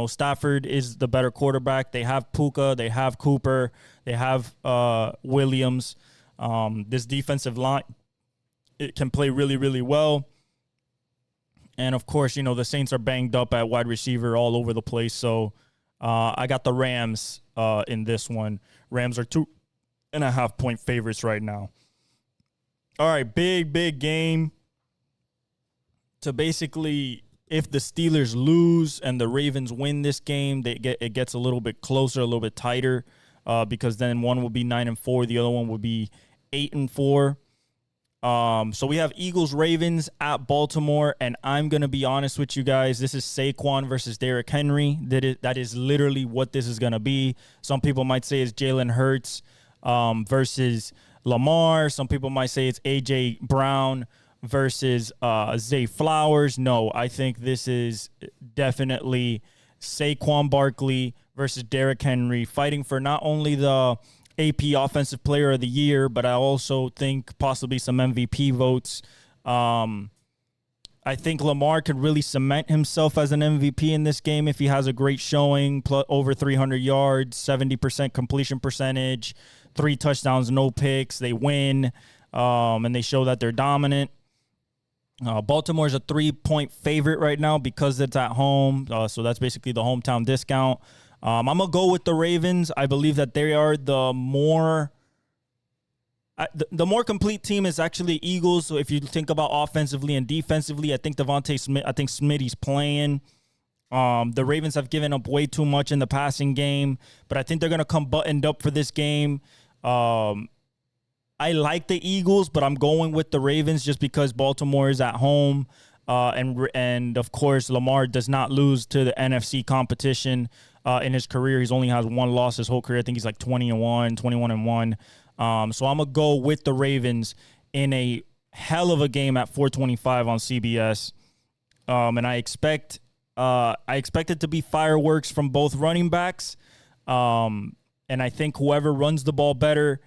Stafford is the better quarterback. They have Puka. They have Cooper. They have Williams. This defensive line, it can play really, really well. And, of course, the Saints are banged up at wide receiver all over the place. So I got the Rams in this one. Rams are 2.5-point favorites right now. All right, big game. To basically, if the Steelers lose and the Ravens win this game, it gets a little bit closer, a little bit tighter, because then one will be 9-4, the other one will be 8-4. So we have Eagles-Ravens at Baltimore, and I'm going to be honest with you guys. This is Saquon versus Derrick Henry. That is literally what this is going to be. Some people might say it's Jalen Hurts versus Lamar. Some people might say it's A.J. Brown versus Zay Flowers. No, I think this is definitely Saquon Barkley versus Derrick Henry, fighting for not only the AP Offensive Player of the Year, but I also think possibly some MVP votes. I think Lamar could really cement himself as an MVP in this game if he has a great showing, over 300 yards, 70% completion percentage, 3 touchdowns, no picks. They win, and they show that they're dominant. Baltimore's a 3-point favorite right now because it's at home, so that's basically the hometown discount. I'm going to go with the Ravens. I believe that they are the more complete team is actually Eagles. So if you think about offensively and defensively, I think Smitty's playing. The Ravens have given up way too much in the passing game, but I think they're going to come buttoned up for this game. I like the Eagles, but I'm going with the Ravens just because Baltimore is at home. And of course, Lamar does not lose to the NFC competition in his career. He's only has one loss his whole career. I think he's 20-1, 21-1. So I'm going to go with the Ravens in a hell of a game at 4:25 on CBS. And I expect it to be fireworks from both running backs. And I think whoever runs the ball better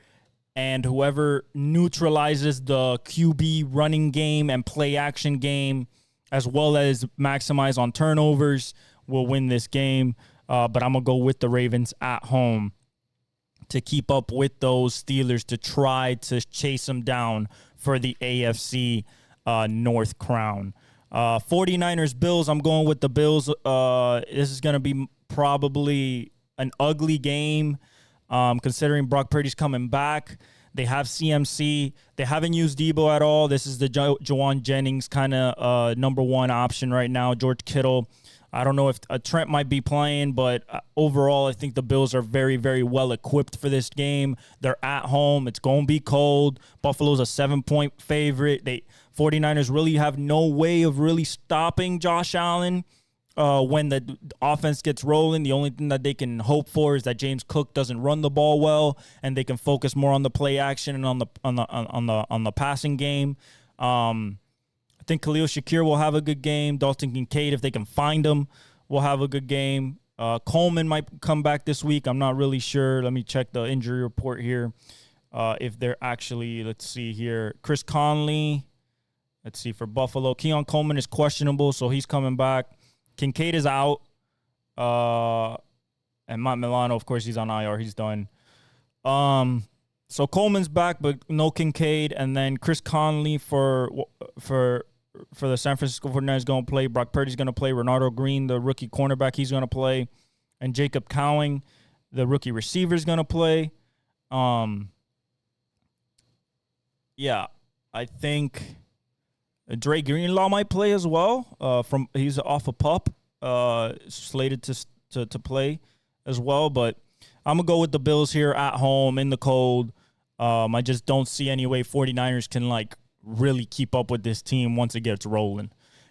and whoever neutralizes the QB running game and play action game, as well as maximize on turnovers, will win this game. But I'm going to go with the Ravens at home to keep up with those Steelers to try to chase them down for the AFC North crown. 49ers, Bills, I'm going with the Bills. This is going to be probably an ugly game considering Brock Purdy's coming back. They have CMC. They haven't used Debo at all. This is the Juwan Jennings kind of number one option right now. George Kittle. I don't know if Trent might be playing, but overall, I think the Bills are very, very well equipped for this game. They're at home. It's going to be cold. Buffalo's a 7-point favorite. 49ers really have no way of really stopping Josh Allen when the offense gets rolling. The only thing that they can hope for is that James Cook doesn't run the ball well, and they can focus more on the play action and on the passing game. I think Khalil Shakir will have a good game. Dalton Kincaid, if they can find him, will have a good game. Coleman might come back this week. I'm not really sure. Let me check the injury report here. If they're actually, let's see here. Chris Conley, let's see, for Buffalo. Keon Coleman is questionable, so he's coming back. Kincaid is out. And Matt Milano, of course, he's on IR. He's done. So Coleman's back, but no Kincaid. And then Chris Conley for the San Francisco 49ers is going to play. Brock Purdy's going to play. Renardo Green, the rookie cornerback, he's going to play. And Jacob Cowing, the rookie receiver, is going to play. Yeah, I think Dre Greenlaw might play as well. He's off a pup, slated to play as well. But I'm going to go with the Bills here at home in the cold. I just don't see any way 49ers can, really keep up with this team once it gets rolling.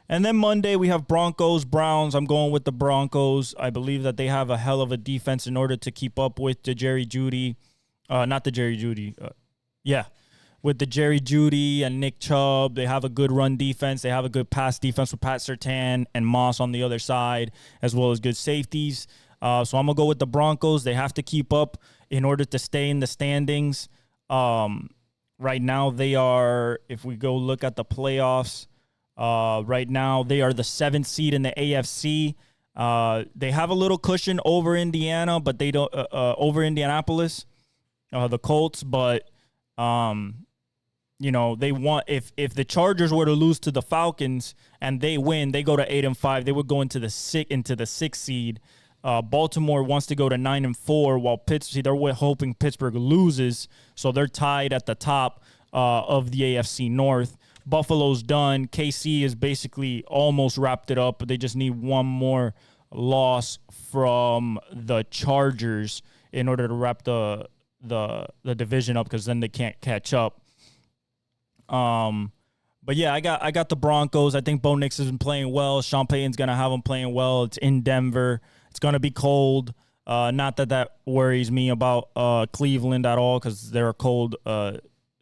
And then Monday, we have Broncos-Browns. I'm going with the Broncos. I believe that they have a hell of a defense in order to keep up with the Jerry Jeudy. Not the Jerry Jeudy. With the Jerry Jeudy and Nick Chubb. They have a good run defense. They have a good pass defense with Pat Surtain and Moss on the other side, as well as good safeties. So I'm going to go with the Broncos. They have to keep up in order to stay in the standings. Right now, they are, if we go look at the playoffs, right now they are the 7th seed in the AFC. They have a little cushion over Indiana, but they don't over Indianapolis, the Colts. But they want if the Chargers were to lose to the Falcons and they win, they go to 8-5. They would go into the 6th seed. Baltimore wants to go to 9-4, while they're hoping Pittsburgh loses, so they're tied at the top of the AFC North. Buffalo's done. KC is basically almost wrapped it up, but they just need one more loss from the Chargers in order to wrap the division up, because then they can't catch up. But yeah, I got the Broncos. I think Bo Nix has been playing well. Sean Payton's gonna have them playing well. It's in Denver. It's going to be cold. Not that worries me about Cleveland at all, because they're a cold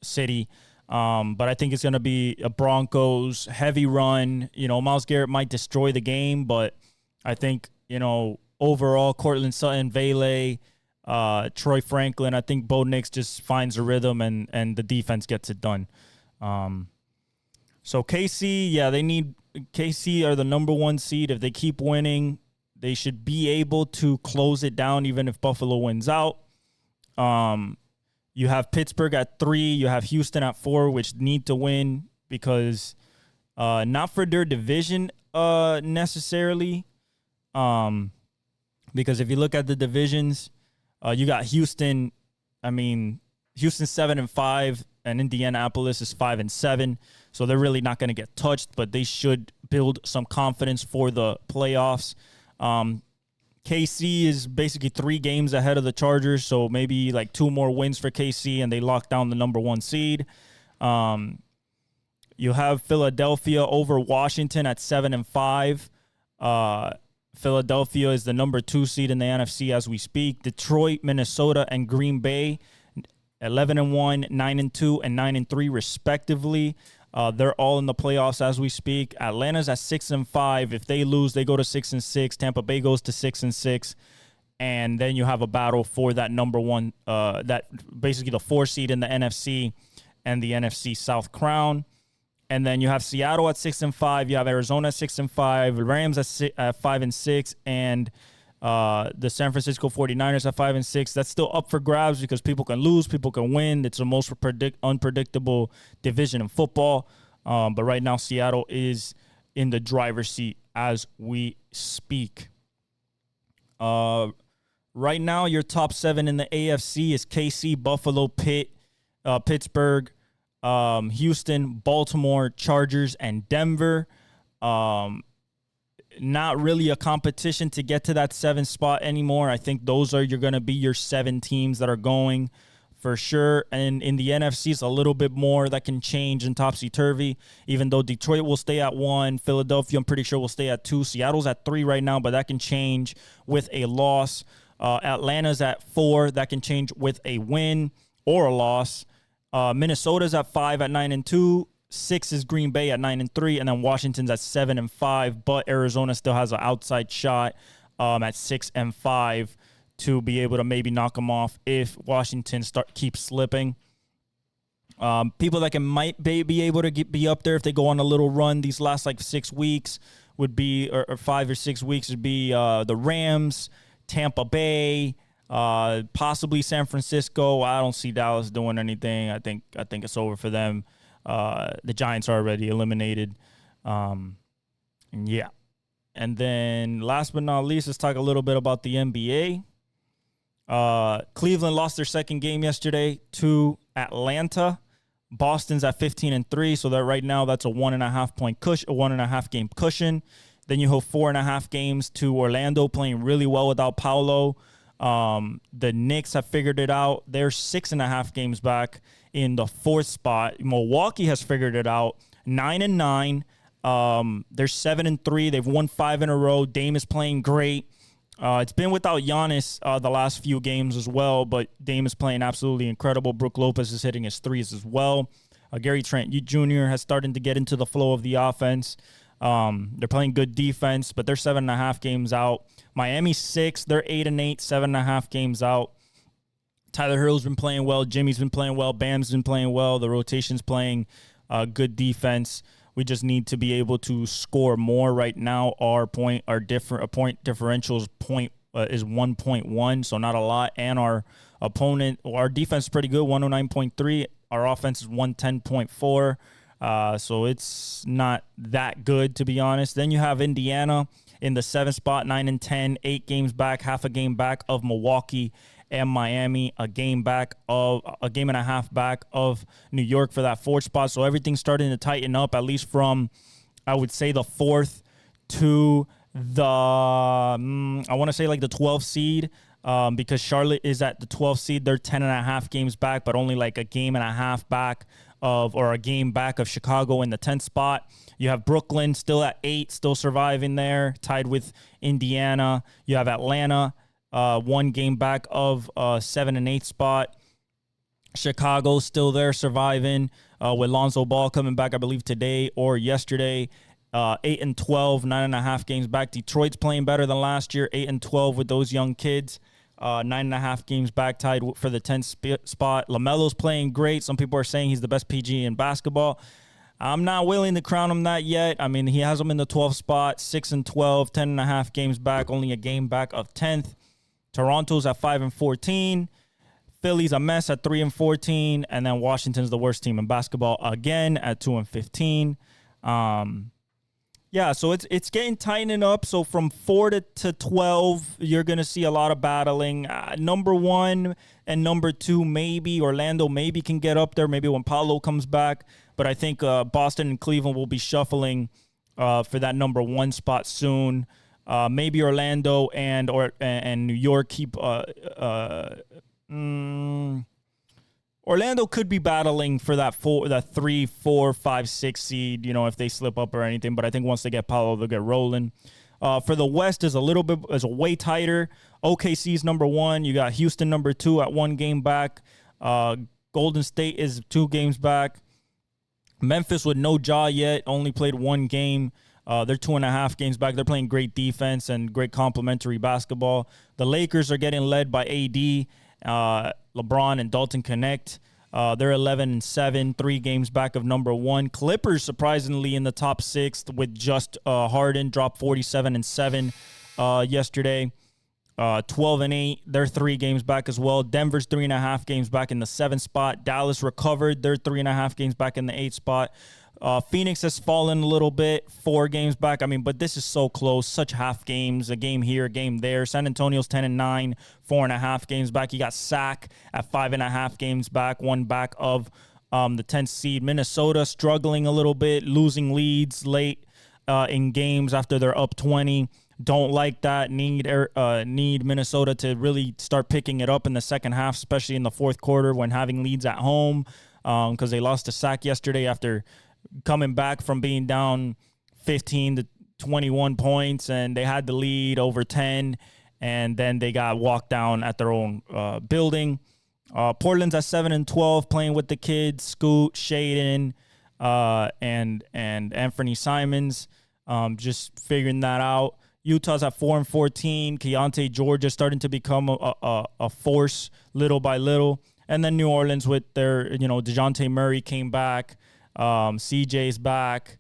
city. But I think it's going to be a Broncos heavy run. Myles Garrett might destroy the game, but I think, overall, Cortland Sutton, Vele, Troy Franklin, I think Bo Nix just finds a rhythm and the defense gets it done. So KC, KC are the number 1 seed. If they keep winning, they should be able to close it down even if Buffalo wins out. You have Pittsburgh at 3. You have Houston at 4, which need to win because not for their division necessarily. Because if you look at the divisions, you got Houston. Houston's 7-5, and Indianapolis is 5-7. So they're really not going to get touched, but they should build some confidence for the playoffs. KC is basically 3 games ahead of the Chargers, so maybe 2 more wins for KC, and they lock down the number 1 seed. You have Philadelphia over Washington at 7-5. Philadelphia is the number 2 seed in the NFC as we speak. Detroit, Minnesota, and Green Bay, 11-1, 9-2, and 9-3 respectively. They're all in the playoffs as we speak. Atlanta's at 6-5. If they lose, they go to 6-6. Tampa Bay goes to 6-6. And then you have a battle for that number one, that basically the 4 seed in the NFC and the NFC South crown. And then you have Seattle at 6-5. You have Arizona at 6-5. Rams at 5-6, and the San Francisco 49ers at 5-6. That's still up for grabs because people can lose, people can win. It's the most unpredictable division in football. But right now, Seattle is in the driver's seat as we speak. Right now, your top 7 in the AFC is KC, Buffalo, Pittsburgh, Houston, Baltimore, Chargers, and Denver. Not really a competition to get to that 7th spot anymore. I think those are going to be your 7 teams that are going for sure. And in the NFC, it's a little bit more that can change in topsy-turvy, even though Detroit will stay at 1. Philadelphia, I'm pretty sure, will stay at 2. Seattle's at 3 right now, but that can change with a loss. Atlanta's at 4. That can change with a win or a loss. Minnesota's at 5 at 9-2. 6 is Green Bay at 9-3, and then Washington's at 7-5. But Arizona still has an outside shot at 6-5 to be able to maybe knock them off if Washington keeps slipping. People that might be able to be up there if they go on a little run these last 6 weeks would be, or 5 or 6 weeks would be the Rams, Tampa Bay, possibly San Francisco. I don't see Dallas doing anything. I think it's over for them. The Giants are already eliminated. Yeah. And then last but not least, let's talk a little bit about the NBA. Cleveland lost their second game yesterday to Atlanta. Boston's at 15-3, so that right now that's a 1.5 point cushion, a 1.5 game cushion. Then you have 4.5 games to Orlando, playing really well without Paolo. The Knicks have figured it out. They're 6.5 games back in the 4th spot. Milwaukee has figured it out, 9-9. They're 7-3. They've won 5 in a row. Dame is playing great. It's been without Giannis the last few games as well, but Dame is playing absolutely incredible. Brook Lopez is hitting his threes as well. Gary Trent Jr. has started to get into the flow of the offense. They're playing good defense, but they're 7.5 games out. Miami 6, they're 8-8, 7.5 games out. Tyler Herro's been playing well. Jimmy's been playing well. Bam's been playing well. The rotation's playing good defense. We just need to be able to score more right now. Our point differential is 1.1, so not a lot. And our defense is pretty good, 109.3. Our offense is 110.4. So it's not that good, to be honest. Then you have Indiana in the 7th spot, 9-10, 8 games back, half a game back of Milwaukee and Miami, a game and a half back of New York for that 4th spot. So everything's starting to tighten up, at least from, I would say, the 4th to the, I want to say the 12th seed, because Charlotte is at the 12th seed. They're 10.5 games back, but only a game and a half back or a game back of Chicago in the 10th spot. You have Brooklyn still at 8, still surviving there, tied with Indiana. You have Atlanta, 1 game back of 7 and 8th spot. Chicago still there surviving with Lonzo Ball coming back, I believe, today or yesterday. 8-12, 9.5 games back. Detroit's playing better than last year, 8-12 with those young kids. 9.5 games back, tied for the 10th spot. LaMelo's playing great. Some people are saying he's the best PG in basketball. I'm not willing to crown him that yet. I mean, he has him in the 12th spot, 6-12, 10.5 games back, only a game back of 10th. Toronto's at 5-14. Philly's a mess at 3-14, and then Washington's the worst team in basketball again at 2-15. Yeah, so it's getting tightening up. So from 4 to 12, you're gonna see a lot of battling. Number 1 and number 2, maybe Orlando maybe can get up there. Maybe when Paolo comes back, but I think Boston and Cleveland will be shuffling for that number 1 spot soon. Maybe Orlando and New York keep. Orlando could be battling for that 3, 4, 5, 6 seed, if they slip up or anything. But I think once they get Paolo, they'll get rolling. For the West is way tighter. OKC's number 1. You got Houston number 2 at 1 game back. Golden State is 2 games back. Memphis with no Ja yet, only played 1 game. They're 2.5 games back. They're playing great defense and great complementary basketball. The Lakers are getting led by AD, LeBron, and Dalton Connect. They're 11-7, 3 games back of number 1. Clippers surprisingly in the top 6 with just Harden dropped 47-7 yesterday. 12-8. They're 3 games back as well. Denver's 3.5 games back in the 7th spot. Dallas recovered. They're 3.5 games back in the 8th spot. Phoenix has fallen a little bit, 4 games back. I mean, but this is so close. Such half games, a game here, a game there. San Antonio's 10-9, 4.5 games back. You got Sac at 5.5 games back, 1 back of the 10th seed. Minnesota struggling a little bit, losing leads late in games after they're up 20. Don't like that. Need Minnesota to really start picking it up in the second half, especially in the fourth quarter when having leads at home, because they lost to Sac yesterday after coming back from being down 15 to 21 points, and they had the lead over 10, and then they got walked down at their own building. Portland's at 7-12, playing with the kids, Scoot, Shaden, and Anthony Simons, just figuring that out. Utah's at 4-14. Keontae George is starting to become a force little by little. And then New Orleans with their, DeJounte Murray came back. CJ's back.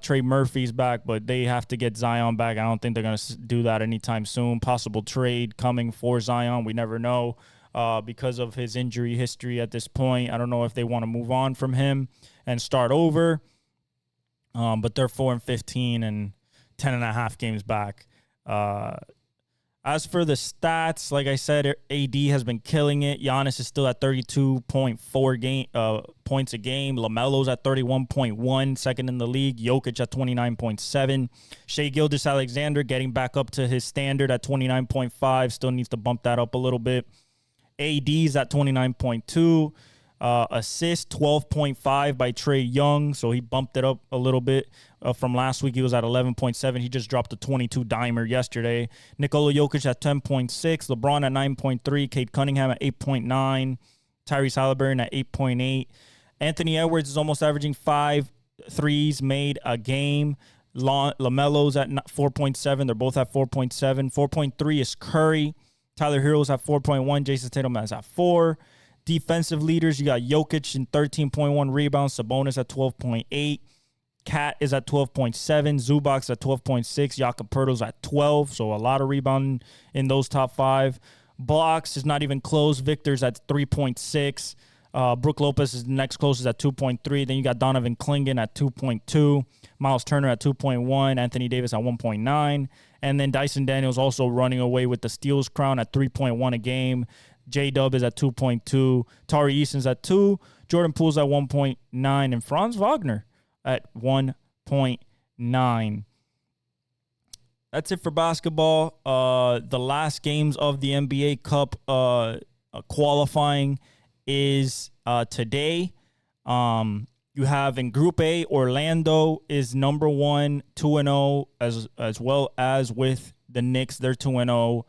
Trey Murphy's back, but they have to get Zion back. I don't think they're going to do that anytime soon. Possible trade coming for Zion. We never know because of his injury history at this point. I don't know if they want to move on from him and start over. But they're 4-15 and 10.5 games back. As for the stats, like I said, AD has been killing it. Giannis is still at 32.4 points a game. LaMelo's at 31.1, second in the league. Jokic at 29.7. Shai Gilgeous-Alexander getting back up to his standard at 29.5. Still needs to bump that up a little bit. AD's at 29.2. Assist 12.5 by Trae Young, so he bumped it up a little bit from last week. He was at 11.7. He just dropped a 22-dimer yesterday. Nikola Jokic at 10.6. LeBron at 9.3. Cade Cunningham at 8.9. Tyrese Halliburton at 8.8. Anthony Edwards is almost averaging 5 threes made a game. LaMelo's at 4.7. They're both at 4.7. 4.3 is Curry. Tyler Hero's at 4.1. Jason Tatum is at 4. Defensive leaders, you got Jokic in 13.1 rebounds, Sabonis at 12.8, Cat is at 12.7, Zubac at 12.6, Jakob Poeltl's at 12, so a lot of rebounding in those top 5. Blocks is not even close. Victor's at 3.6. Brook Lopez is the next closest at 2.3. Then you got Donovan Clingan at 2.2, Miles Turner at 2.1, Anthony Davis at 1.9, and then Dyson Daniels also running away with the steals crown at 3.1 a game. J-Dub is at 2.2. Tari Eason's at 2. Jordan Poole's at 1.9. And Franz Wagner at 1.9. That's it for basketball. The last games of the NBA Cup qualifying is today. You have in Group A, Orlando is number 1, 2-0, as well as with the Knicks. They're 2-0.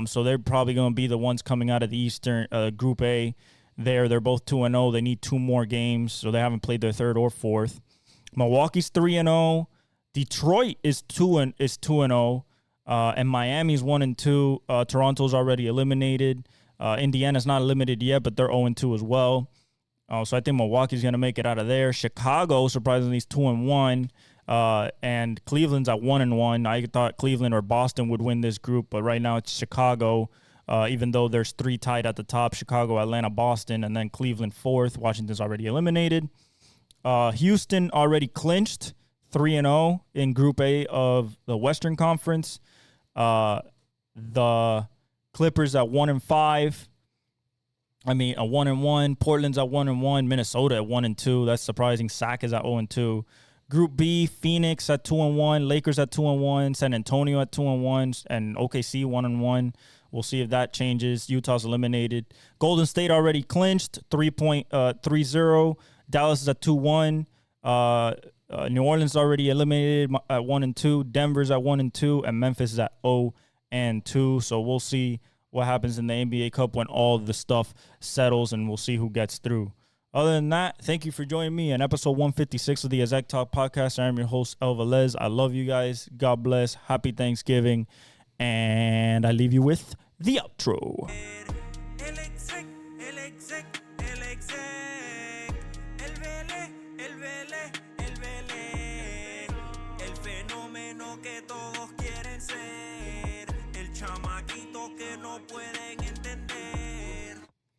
So they're probably going to be the ones coming out of the Eastern Group A. They're both 2-0. They need 2 more games, so they haven't played their third or fourth. Milwaukee's 3-0. Detroit is 2-0, and Miami's 1-2. Toronto's already eliminated. Indiana's not eliminated yet, but they're 0-2 as well. So I think Milwaukee's going to make it out of there. Chicago, surprisingly, is 2-1. And Cleveland's at 1-1. I thought Cleveland or Boston would win this group, but right now it's Chicago. Even though there's 3 tied at the top: Chicago, Atlanta, Boston, and then Cleveland 4th. Washington's already eliminated. Houston already clinched 3-0 in Group A of the Western Conference. The Clippers at 1-5. A 1-1. Portland's at 1-1. Minnesota at 1-2. That's surprising. Sac is at 0-2. Group B, Phoenix at 2-1, Lakers at 2-1, San Antonio at 2-1, and OKC 1-1. We'll see if that changes. Utah's eliminated. Golden State already clinched 3.30. Dallas is at 2-1. New Orleans already eliminated at 1-2. Denver's at 1-2, and Memphis is at 0-2. So we'll see what happens in the NBA Cup when all the stuff settles, and we'll see who gets through. Other than that, thank you for joining me in episode 156 of the Exec Talk Podcast. I am your host, El Velez. I love you guys. God bless. Happy Thanksgiving. And I leave you with the outro. El fenómeno que todos quieren ser. El chamaquito que no puede